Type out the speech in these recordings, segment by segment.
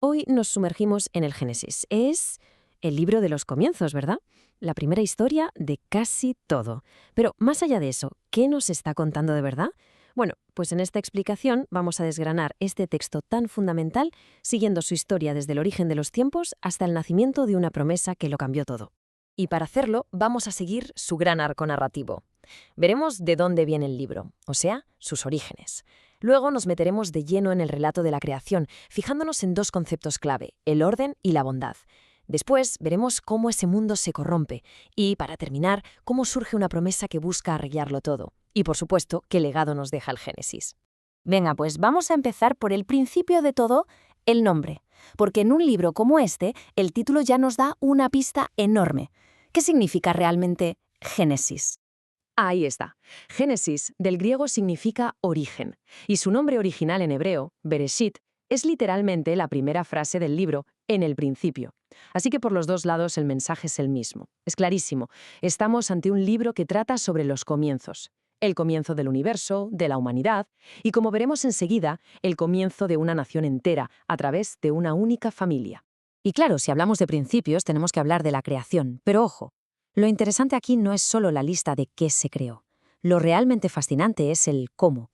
Hoy nos sumergimos en el Génesis. Es el libro de los comienzos, ¿verdad? La primera historia de casi todo. Pero más allá de eso, ¿qué nos está contando de verdad? Bueno, pues en esta explicación vamos a desgranar este texto tan fundamental, siguiendo su historia desde el origen de los tiempos hasta el nacimiento de una promesa que lo cambió todo. Y para hacerlo, vamos a seguir su gran arco narrativo. Veremos de dónde viene el libro, o sea, sus orígenes. Luego nos meteremos de lleno en el relato de la creación, fijándonos en dos conceptos clave, el orden y la bondad. Después veremos cómo ese mundo se corrompe y, para terminar, cómo surge una promesa que busca arreglarlo todo. Y, por supuesto, qué legado nos deja el Génesis. Venga, pues vamos a empezar por el principio de todo, el nombre. Porque en un libro como este, el título ya nos da una pista enorme. ¿Qué significa realmente Génesis? Ahí está. Génesis, del griego, significa origen, y su nombre original en hebreo, Bereshit, es literalmente la primera frase del libro, en el principio. Así que por los dos lados el mensaje es el mismo. Es clarísimo. Estamos ante un libro que trata sobre los comienzos. El comienzo del universo, de la humanidad, y como veremos enseguida, el comienzo de una nación entera, a través de una única familia. Y claro, si hablamos de principios, tenemos que hablar de la creación. Pero ojo, lo interesante aquí no es solo la lista de qué se creó. Lo realmente fascinante es el cómo.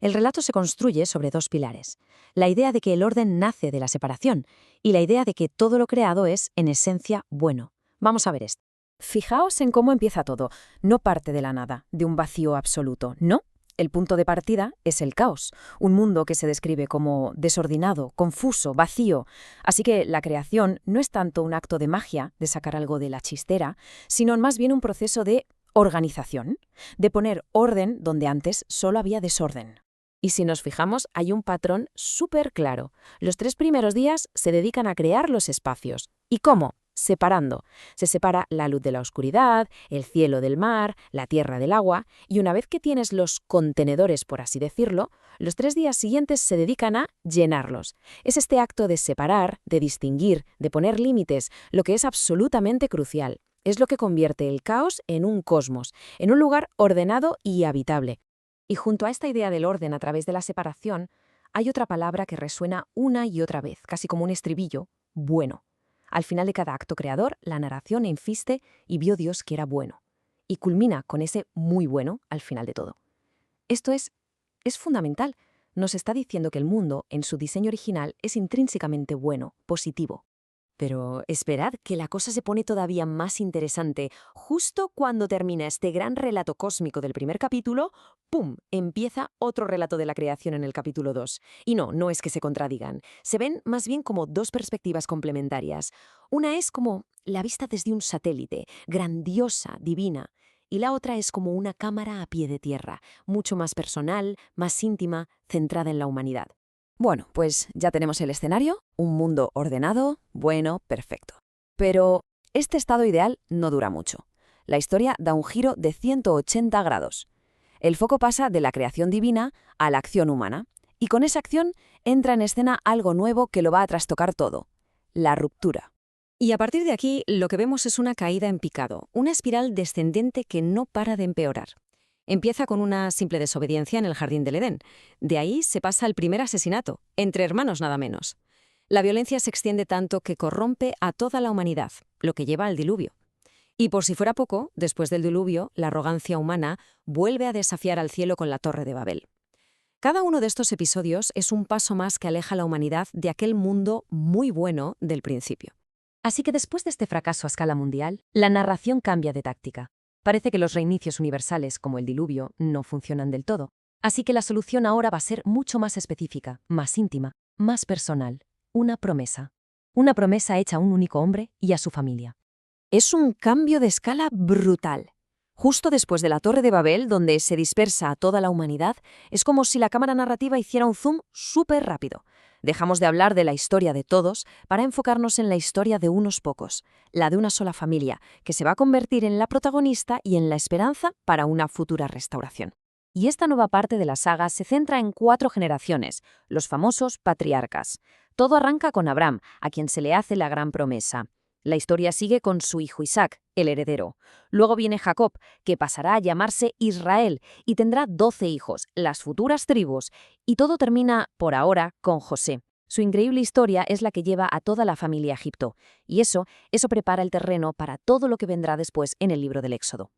El relato se construye sobre dos pilares. La idea de que el orden nace de la separación y la idea de que todo lo creado es, en esencia, bueno. Vamos a ver esto. Fijaos en cómo empieza todo. No parte de la nada, de un vacío absoluto, ¿no? El punto de partida es el caos, un mundo que se describe como desordenado, confuso, vacío. Así que la creación no es tanto un acto de magia, de sacar algo de la chistera, sino más bien un proceso de organización, de poner orden donde antes solo había desorden. Y si nos fijamos, hay un patrón súper claro. Los 3 primeros días se dedican a crear los espacios. ¿Y cómo? Separando. Se separa la luz de la oscuridad, el cielo del mar, la tierra del agua, y una vez que tienes los contenedores, por así decirlo, los 3 días siguientes se dedican a llenarlos. Es este acto de separar, de distinguir, de poner límites, lo que es absolutamente crucial. Es lo que convierte el caos en un cosmos, en un lugar ordenado y habitable. Y junto a esta idea del orden a través de la separación, hay otra palabra que resuena una y otra vez, casi como un estribillo: bueno. Al final de cada acto creador, la narración insiste y vio Dios que era bueno. Y culmina con ese muy bueno al final de todo. Esto es fundamental. Nos está diciendo que el mundo, en su diseño original, es intrínsecamente bueno, positivo. Pero esperad que la cosa se pone todavía más interesante. Justo cuando termina este gran relato cósmico del primer capítulo, ¡pum!, empieza otro relato de la creación en el capítulo 2. Y no es que se contradigan. Se ven más bien como dos perspectivas complementarias. Una es como la vista desde un satélite, grandiosa, divina. Y la otra es como una cámara a pie de tierra, mucho más personal, más íntima, centrada en la humanidad. Bueno, pues ya tenemos el escenario, un mundo ordenado, bueno, perfecto. Pero este estado ideal no dura mucho. La historia da un giro de 180 grados. El foco pasa de la creación divina a la acción humana, y con esa acción entra en escena algo nuevo que lo va a trastocar todo: la ruptura. Y a partir de aquí, lo que vemos es una caída en picado, una espiral descendente que no para de empeorar. Empieza con una simple desobediencia en el jardín del Edén. De ahí se pasa al primer asesinato, entre hermanos nada menos. La violencia se extiende tanto que corrompe a toda la humanidad, lo que lleva al diluvio. Y por si fuera poco, después del diluvio, la arrogancia humana vuelve a desafiar al cielo con la Torre de Babel. Cada uno de estos episodios es un paso más que aleja a la humanidad de aquel mundo muy bueno del principio. Así que después de este fracaso a escala mundial, la narración cambia de táctica. Parece que los reinicios universales, como el diluvio, no funcionan del todo. Así que la solución ahora va a ser mucho más específica, más íntima, más personal. Una promesa. Una promesa hecha a un único hombre y a su familia. Es un cambio de escala brutal. Justo después de la Torre de Babel, donde se dispersa a toda la humanidad, es como si la cámara narrativa hiciera un zoom súper rápido. Dejamos de hablar de la historia de todos para enfocarnos en la historia de unos pocos, la de una sola familia, que se va a convertir en la protagonista y en la esperanza para una futura restauración. Y esta nueva parte de la saga se centra en 4 generaciones, los famosos patriarcas. Todo arranca con Abraham, a quien se le hace la gran promesa. La historia sigue con su hijo Isaac, el heredero. Luego viene Jacob, que pasará a llamarse Israel y tendrá 12 hijos, las futuras tribus. Y todo termina, por ahora, con José, Su increíble historia es la que lleva a toda la familia a Egipto, y eso prepara el terreno para todo lo que vendrá después en el libro del Éxodo.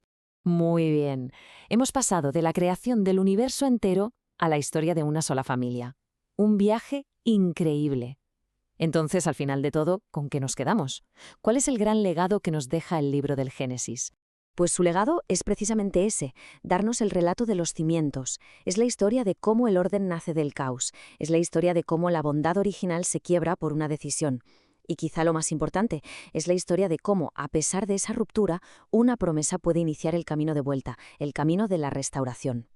Muy bien. Hemos pasado de la creación del universo entero a la historia de una sola familia. Un viaje increíble. Entonces, al final de todo, ¿con qué nos quedamos? ¿Cuál es el gran legado que nos deja el libro del Génesis? Pues su legado es precisamente ese, darnos el relato de los cimientos. Es la historia de cómo el orden nace del caos. Es la historia de cómo la bondad original se quiebra por una decisión. Y quizá lo más importante, es la historia de cómo, a pesar de esa ruptura, una promesa puede iniciar el camino de vuelta, el camino de la restauración.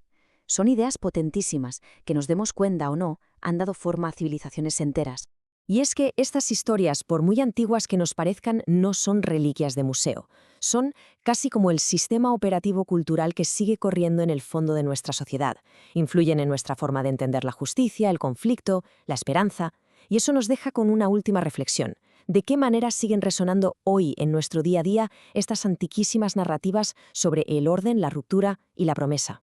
Son ideas potentísimas que, nos demos cuenta o no, han dado forma a civilizaciones enteras. Y es que estas historias, por muy antiguas que nos parezcan, no son reliquias de museo. Son casi como el sistema operativo cultural que sigue corriendo en el fondo de nuestra sociedad. Influyen en nuestra forma de entender la justicia, el conflicto, la esperanza. Y eso nos deja con una última reflexión. ¿De qué manera siguen resonando hoy en nuestro día a día estas antiquísimas narrativas sobre el orden, la ruptura y la promesa?